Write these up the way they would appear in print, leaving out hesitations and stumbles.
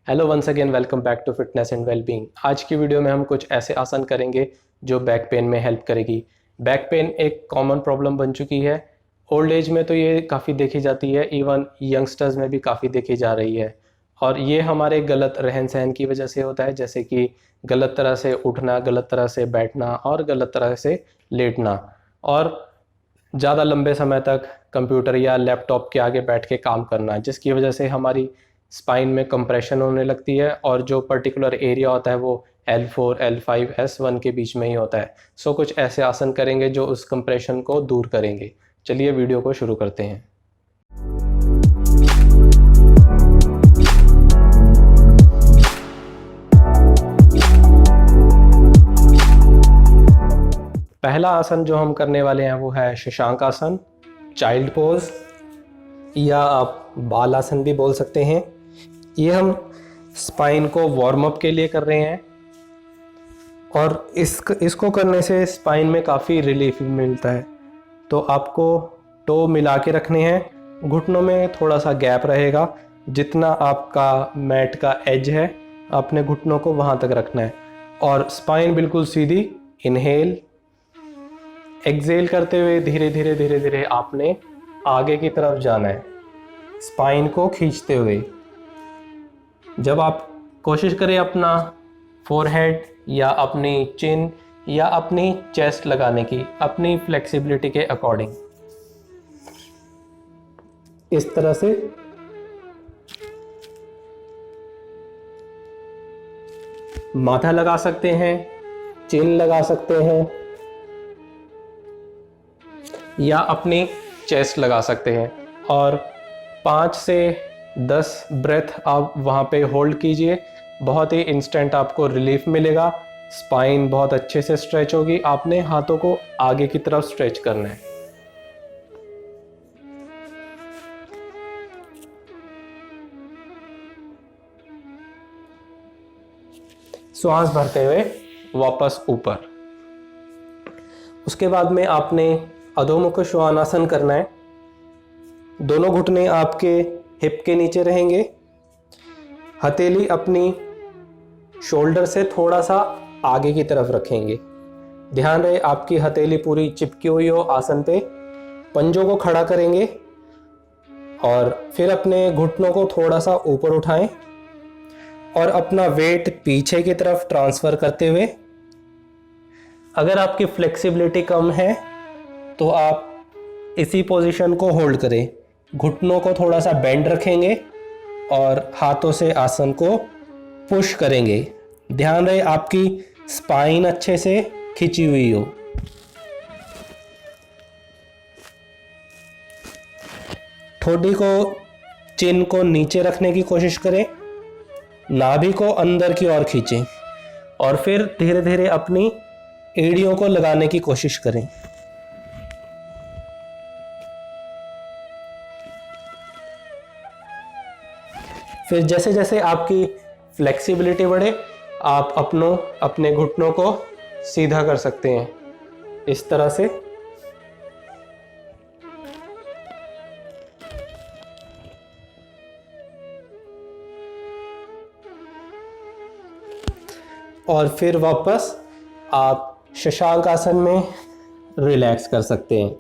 Hello once again, welcome back to fitness and wellbeing. आज की video में हम कुछ ऐसे आसन करेंगे जो बैक पेन में हेल्प करेगी। बैक पेन एक कॉमन प्रॉब्लम बन चुकी है। ओल्ड एज में तो ये काफ़ी देखी जाती है, इवन यंगस्टर्स में भी काफ़ी देखी जा रही है। और ये हमारे गलत रहन सहन की वजह से होता है, जैसे कि गलत तरह से उठना, गलत तरह से बैठना और गलत तरह से लेटना, और ज़्यादा लंबे समय तक कंप्यूटर या लैपटॉप के आगे बैठ के काम करना, जिसकी वजह से हमारी स्पाइन में कंप्रेशन होने लगती है और जो पर्टिकुलर एरिया होता है वो L4, L5, S1 के बीच में ही होता है। सो कुछ ऐसे आसन करेंगे जो उस कंप्रेशन को दूर करेंगे। चलिए वीडियो को शुरू करते हैं। पहला आसन जो हम करने वाले हैं वो है शशांक आसन, चाइल्ड पोज, या आप बाल आसन भी बोल सकते हैं। ये हम स्पाइन को वार्म अप के लिए कर रहे हैं और इसको करने से स्पाइन में काफ़ी रिलीफ मिलता है। तो आपको टो मिला के रखने हैं, घुटनों में थोड़ा सा गैप रहेगा, जितना आपका मैट का एज है अपने घुटनों को वहाँ तक रखना है, और स्पाइन बिल्कुल सीधी। इनहेल, एक्सेल करते हुए धीरे धीरे धीरे धीरे आपने आगे की तरफ जाना है, स्पाइन को खींचते हुए। जब आप कोशिश करें अपना फोरहेड या अपनी चिन या अपनी चेस्ट लगाने की, अपनी फ्लेक्सिबिलिटी के अकॉर्डिंग, इस तरह से माथा लगा सकते हैं, चिन लगा सकते हैं या अपनी चेस्ट लगा सकते हैं, और 5 से 10 ब्रेथ आप वहाँ पे होल्ड कीजिए। बहुत ही इंस्टेंट आपको रिलीफ मिलेगा, स्पाइन बहुत अच्छे से स्ट्रेच होगी। आपने हाथों को आगे की तरफ स्ट्रेच करना है। श्वास भरते हुए वापस ऊपर। उसके बाद में आपने अधोमुख श्वानासन करना है। दोनों घुटने आपके हिप के नीचे रहेंगे, हथेली अपनी शोल्डर से थोड़ा सा आगे की तरफ रखेंगे। ध्यान रहे आपकी हथेली पूरी चिपकी हुई हो आसन पे। पंजों को खड़ा करेंगे और फिर अपने घुटनों को थोड़ा सा ऊपर उठाएं और अपना वेट पीछे की तरफ ट्रांसफर करते हुए, अगर आपकी फ्लेक्सिबिलिटी कम है तो आप इसी पोजीशन को होल्ड करें। घुटनों को थोड़ा सा बेंड रखेंगे और हाथों से आसन को पुश करेंगे। ध्यान रहे आपकी स्पाइन अच्छे से खिंची हुई हो। ठोडी को, चिन को नीचे रखने की कोशिश करें, नाभि को अंदर की ओर खींचें और फिर धीरे धीरे अपनी एड़ियों को लगाने की कोशिश करें। फिर जैसे जैसे आपकी फ्लेक्सिबिलिटी बढ़े, आप अपने घुटनों को सीधा कर सकते हैं, इस तरह से। और फिर वापस आप शशांक आसन में रिलैक्स कर सकते हैं।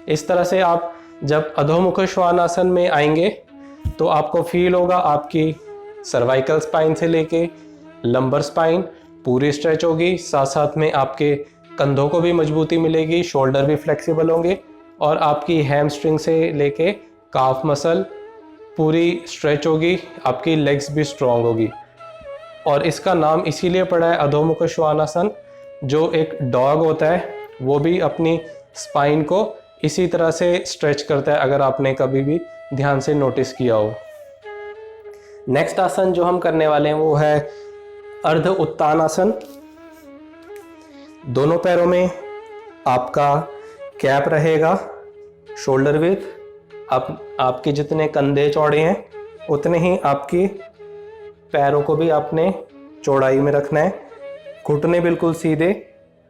इस तरह से आप जब अधोमुख श्वानासन में आएंगे तो आपको फील होगा आपकी सर्वाइकल स्पाइन से लेके लंबर स्पाइन पूरी स्ट्रेच होगी। साथ साथ में आपके कंधों को भी मजबूती मिलेगी, शोल्डर भी फ्लेक्सिबल होंगे, और आपकी हैमस्ट्रिंग से लेके काफ मसल पूरी स्ट्रेच होगी, आपकी लेग्स भी स्ट्रॉन्ग होगी। और इसका नाम इसीलिए पड़ा है अधोमुख श्वानासन। जो एक डॉग होता है वो भी अपनी स्पाइन को इसी तरह से स्ट्रेच करता है, अगर आपने कभी भी ध्यान से नोटिस किया हो। नेक्स्ट आसन जो हम करने वाले हैं वो है अर्ध उत्तान आसन। दोनों पैरों में आपका कैप रहेगा, शोल्डर विड्थ। आपके जितने कंधे चौड़े हैं उतने ही आपकी पैरों को भी आपने चौड़ाई में रखना है। घुटने बिल्कुल सीधे,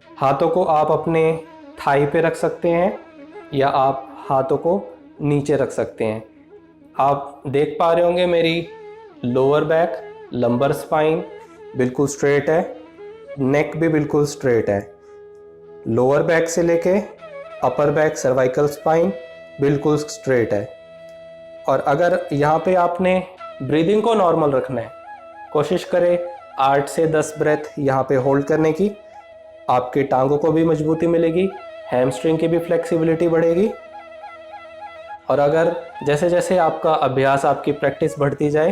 हाथों को आप अपने थाई पे रख सकते हैं या आप हाथों को नीचे रख सकते हैं। आप देख पा रहे होंगे मेरी लोअर बैक, लंबर स्पाइन बिल्कुल स्ट्रेट है, नेक भी बिल्कुल स्ट्रेट है। लोअर बैक से लेके अपर बैक, सर्वाइकल स्पाइन बिल्कुल स्ट्रेट है। और अगर यहाँ पे आपने ब्रीदिंग को नॉर्मल रखना है, कोशिश करें 8 से 10 ब्रेथ यहाँ पे होल्ड करने की। आपके टांगों को भी मजबूती मिलेगी, हैमस्ट्रिंग की भी फ्लेक्सिबिलिटी बढ़ेगी। और अगर जैसे जैसे आपका अभ्यास, आपकी प्रैक्टिस बढ़ती जाए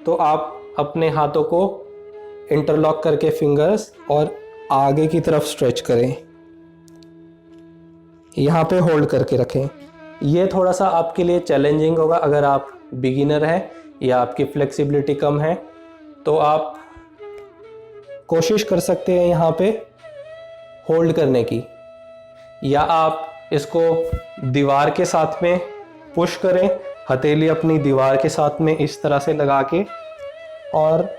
तो आप अपने हाथों को इंटरलॉक करके फिंगर्स और आगे की तरफ स्ट्रेच करें, यहाँ पे होल्ड करके रखें। ये थोड़ा सा आपके लिए चैलेंजिंग होगा अगर आप बिगिनर हैं या आपकी फ्लेक्सिबिलिटी कम है, तो आप कोशिश कर सकते हैं यहाँ पे होल्ड करने की, या आप इसको दीवार के साथ में पुश करें, हथेली अपनी दीवार के साथ में इस तरह से लगा के और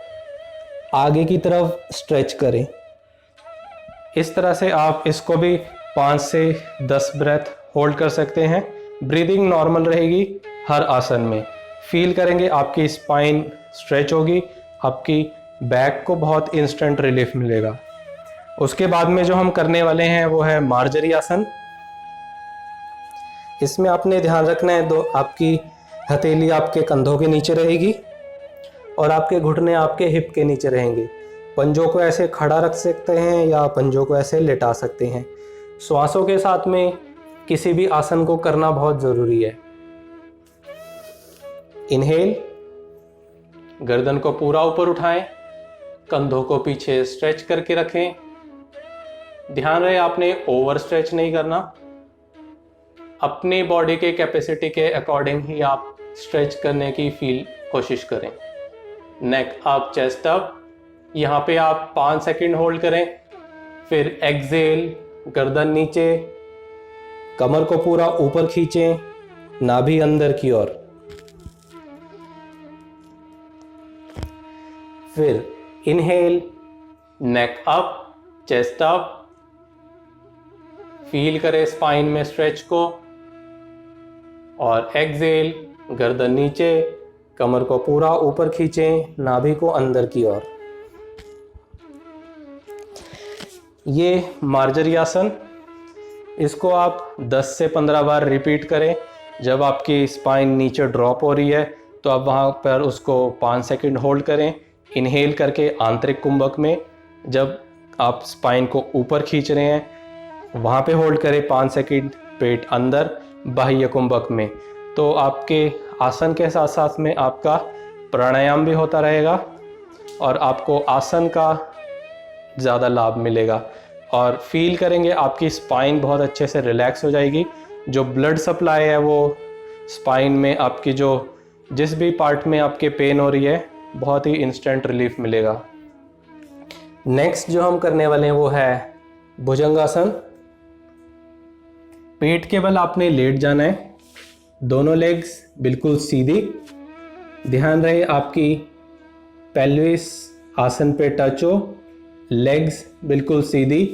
आगे की तरफ स्ट्रेच करें। इस तरह से आप इसको भी 5 से 10 ब्रेथ होल्ड कर सकते हैं। ब्रीदिंग नॉर्मल रहेगी हर आसन में। फील करेंगे आपकी स्पाइन स्ट्रेच होगी, आपकी बैक को बहुत इंस्टेंट रिलीफ मिलेगा। उसके बाद में जो हम करने वाले हैं वो है मार्जरी आसन। इसमें आपने ध्यान रखना है, आपकी हथेली आपके कंधों के नीचे रहेगी और आपके घुटने आपके हिप के नीचे रहेंगे। पंजों को ऐसे खड़ा रख सकते हैं या पंजों को ऐसे लेटा सकते हैं। श्वासों के साथ में किसी भी आसन को करना बहुत ज़रूरी है। इनहेल, गर्दन को पूरा ऊपर उठाएं, कंधों को पीछे स्ट्रेच करके रखें। ध्यान रहे आपने ओवर स्ट्रेच नहीं करना, अपनी बॉडी के कैपेसिटी के अकॉर्डिंग ही आप स्ट्रेच करने की कोशिश करें। नेक अप, चेस्ट अप, यहाँ पे आप 5 सेकंड होल्ड करें। फिर एक्सेल, गर्दन नीचे, कमर को पूरा ऊपर खींचें, नाभि अंदर की ओर। फिर इनहेल, नेक अप, चेस्ट अप, फील करें स्पाइन में स्ट्रेच को। और एक्सेल, गर्दन नीचे, कमर को पूरा ऊपर खींचें, नाभि को अंदर की ओर। ये मार्जरी आसन, इसको आप 10 से 15 बार रिपीट करें। जब आपकी स्पाइन नीचे ड्रॉप हो रही है तो आप वहाँ पर उसको 5 सेकंड होल्ड करें। इनहेल करके आंतरिक कुंभक में, जब आप स्पाइन को ऊपर खींच रहे हैं वहाँ पे होल्ड करें 5 सेकंड। पेट अंदर, बाह्य कुंभक में। तो आपके आसन के साथ साथ में आपका प्राणायाम भी होता रहेगा और आपको आसन का ज़्यादा लाभ मिलेगा। और फील करेंगे आपकी स्पाइन बहुत अच्छे से रिलैक्स हो जाएगी। जो ब्लड सप्लाई है वो स्पाइन में, आपकी जिस भी पार्ट में आपके पेन हो रही है, बहुत ही इंस्टेंट रिलीफ मिलेगा। नेक्स्ट जो हम करने वाले हैं वो है भुजंगासन। पेट के बल आपने लेट जाना है, दोनों लेग्स बिल्कुल सीधी। ध्यान रहे आपकी पेल्विस आसन पे टच हो, लेग्स बिल्कुल सीधी,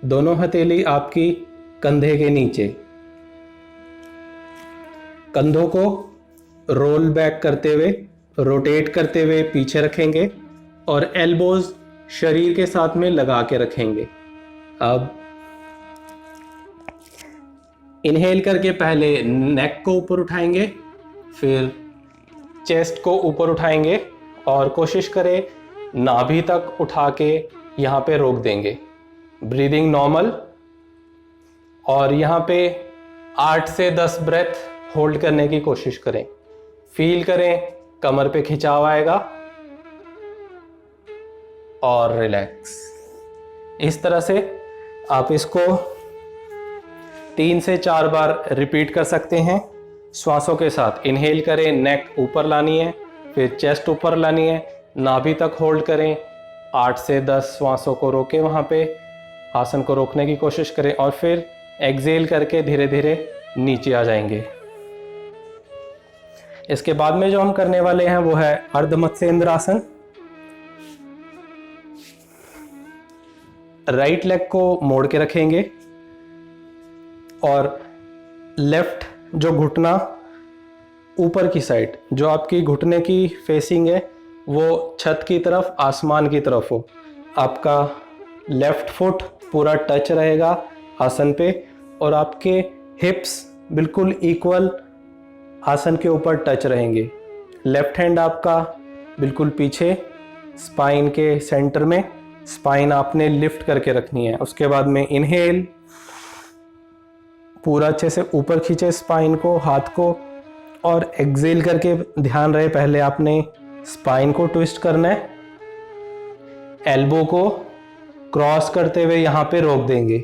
दोनों हथेली आपकी कंधे के नीचे। कंधों को रोल बैक करते हुए, रोटेट करते हुए पीछे रखेंगे और एल्बोज शरीर के साथ में लगा के रखेंगे। अब इनहेल करके पहले नेक को ऊपर उठाएंगे, फिर चेस्ट को ऊपर उठाएंगे और कोशिश करें नाभि तक उठा के यहाँ पे रोक देंगे। Breathing normal. और यहाँ पे 8 से 10 ब्रेथ होल्ड करने की कोशिश करें। फील करें कमर पे खिंचाव आएगा और रिलैक्स। इस तरह से आप इसको 3 से 4 बार रिपीट कर सकते हैं श्वासों के साथ। इनहेल करें, नेक ऊपर लानी है, फिर चेस्ट ऊपर लानी है, नाभि तक होल्ड करें, 8 से 10 श्वासों को रोकें, वहाँ पे आसन को रोकने की कोशिश करें और फिर एक्सेल करके धीरे धीरे नीचे आ जाएंगे। इसके बाद में जो हम करने वाले हैं वो है अर्ध मत्स्येंद्र आसन। राइट लेग को मोड़ के रखेंगे और लेफ्ट जो घुटना ऊपर की साइड, जो आपकी घुटने की फेसिंग है वो छत की तरफ, आसमान की तरफ हो। आपका लेफ्ट फुट पूरा टच रहेगा आसन पे और आपके हिप्स बिल्कुल इक्वल आसन के ऊपर टच रहेंगे। लेफ्ट हैंड आपका बिल्कुल पीछे स्पाइन के सेंटर में, स्पाइन आपने लिफ्ट करके रखनी है। उसके बाद में इनहेल, पूरा अच्छे से ऊपर खींचे स्पाइन को, हाथ को, और एक्सेल करके ध्यान रहे पहले आपने स्पाइन को ट्विस्ट करना है। एल्बो को क्रॉस करते हुए यहाँ पे रोक देंगे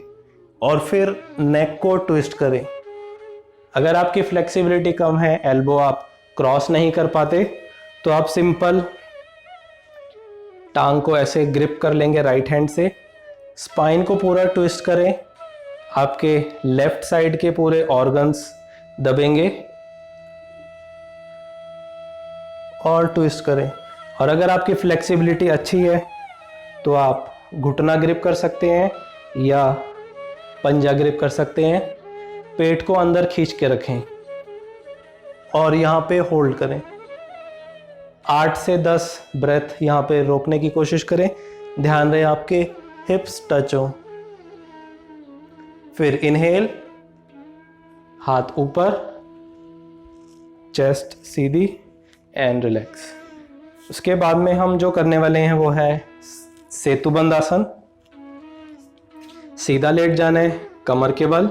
और फिर नेक को ट्विस्ट करें। अगर आपकी फ्लेक्सिबिलिटी कम है, एल्बो आप क्रॉस नहीं कर पाते, तो आप सिंपल टांग को ऐसे ग्रिप कर लेंगे राइट हैंड से, स्पाइन को पूरा ट्विस्ट करें, आपके लेफ्ट साइड के पूरे ऑर्गन्स दबेंगे और ट्विस्ट करें। और अगर आपकी फ्लेक्सिबिलिटी अच्छी है तो आप घुटना ग्रिप कर सकते हैं या पंजा ग्रिप कर सकते हैं। पेट को अंदर खींच के रखें और यहाँ पे होल्ड करें। 8 से 10 ब्रेथ यहाँ पे रोकने की कोशिश करें। ध्यान रहे आपके हिप्स टच हो। फिर इनहेल, हाथ ऊपर, चेस्ट सीधी एंड रिलैक्स। उसके बाद में हम जो करने वाले हैं वो है सेतुबंद आसन। सीधा लेट जाना है कमर के बल,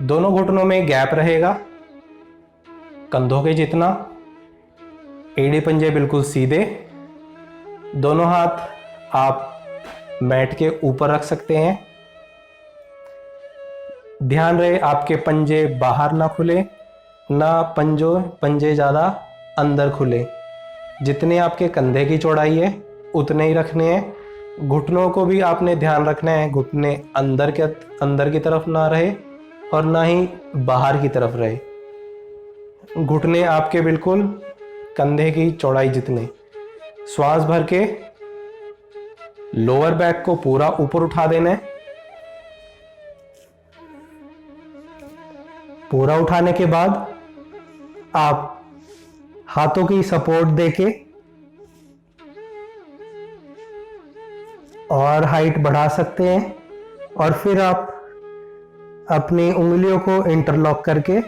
दोनों घुटनों में गैप रहेगा कंधों के जितना, एड़ी पंजे बिल्कुल सीधे, दोनों हाथ आप मैट के ऊपर रख सकते हैं। ध्यान रहे आपके पंजे बाहर ना खुले, ना पंजे ज़्यादा अंदर खुले। जितने आपके कंधे की चौड़ाई है उतने ही रखने हैं। घुटनों को भी आपने ध्यान रखना है, घुटने अंदर की तरफ ना रहे और ना ही बाहर की तरफ रहे। घुटने आपके बिल्कुल कंधे की चौड़ाई जितने। श्वास भर के लोअर बैक को पूरा ऊपर उठा देना है। पूरा उठाने के बाद आप हाथों की सपोर्ट देके और हाइट बढ़ा सकते हैं और फिर आप अपनी उंगलियों को इंटरलॉक करके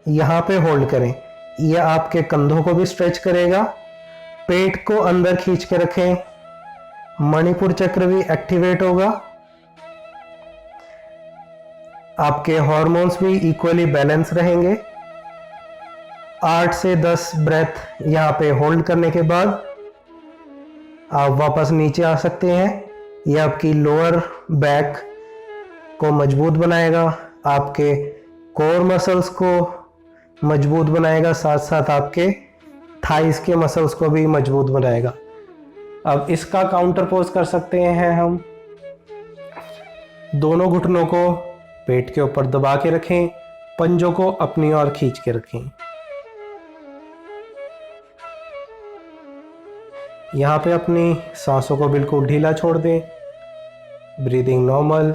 यहाँ पे होल्ड करें। यह आपके कंधों को भी स्ट्रेच करेगा। पेट को अंदर खींच के रखें, मणिपुर चक्र भी एक्टिवेट होगा। आपके हार्मोन्स भी इक्वली बैलेंस रहेंगे। 8 से 10 ब्रेथ यहाँ पे होल्ड करने के बाद आप वापस नीचे आ सकते हैं। यह आपकी लोअर बैक को मजबूत बनाएगा, आपके कोर मसल्स को मजबूत बनाएगा, साथ साथ आपके थाइस के मसल्स को भी मजबूत बनाएगा। अब इसका काउंटर पोज कर सकते हैं हम। दोनों घुटनों को पेट के ऊपर दबा के रखें, पंजों को अपनी ओर खींच के रखें। यहाँ पे अपनी सांसों को बिल्कुल ढीला छोड़ दें, ब्रीदिंग नॉर्मल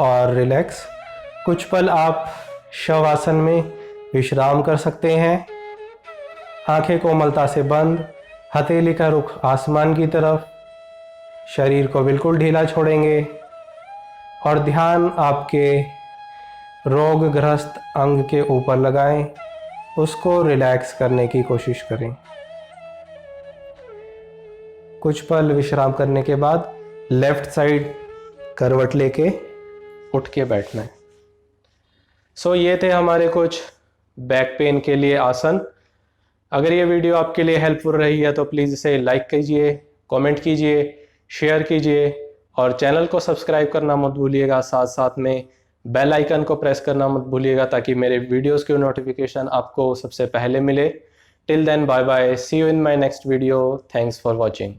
और रिलैक्स। कुछ पल आप शवासन में विश्राम कर सकते हैं। आंखें कोमलता से बंद, हथेली का रुख आसमान की तरफ, शरीर को बिल्कुल ढीला छोड़ेंगे और ध्यान आपके रोगग्रस्त अंग के ऊपर लगाएं, उसको रिलैक्स करने की कोशिश करें। कुछ पल विश्राम करने के बाद लेफ्ट साइड करवट लेके उठ के बैठना है। सो ये थे हमारे कुछ बैक पेन के लिए आसन। अगर ये वीडियो आपके लिए हेल्पफुल रही है तो प्लीज़ इसे लाइक कीजिए, कमेंट कीजिए, शेयर कीजिए और चैनल को सब्सक्राइब करना मत भूलिएगा। साथ साथ में बेल आइकन को प्रेस करना मत भूलिएगा ताकि मेरे वीडियोस की नोटिफिकेशन आपको सबसे पहले मिले। Till then bye bye, see you in my next video. Thanks for watching.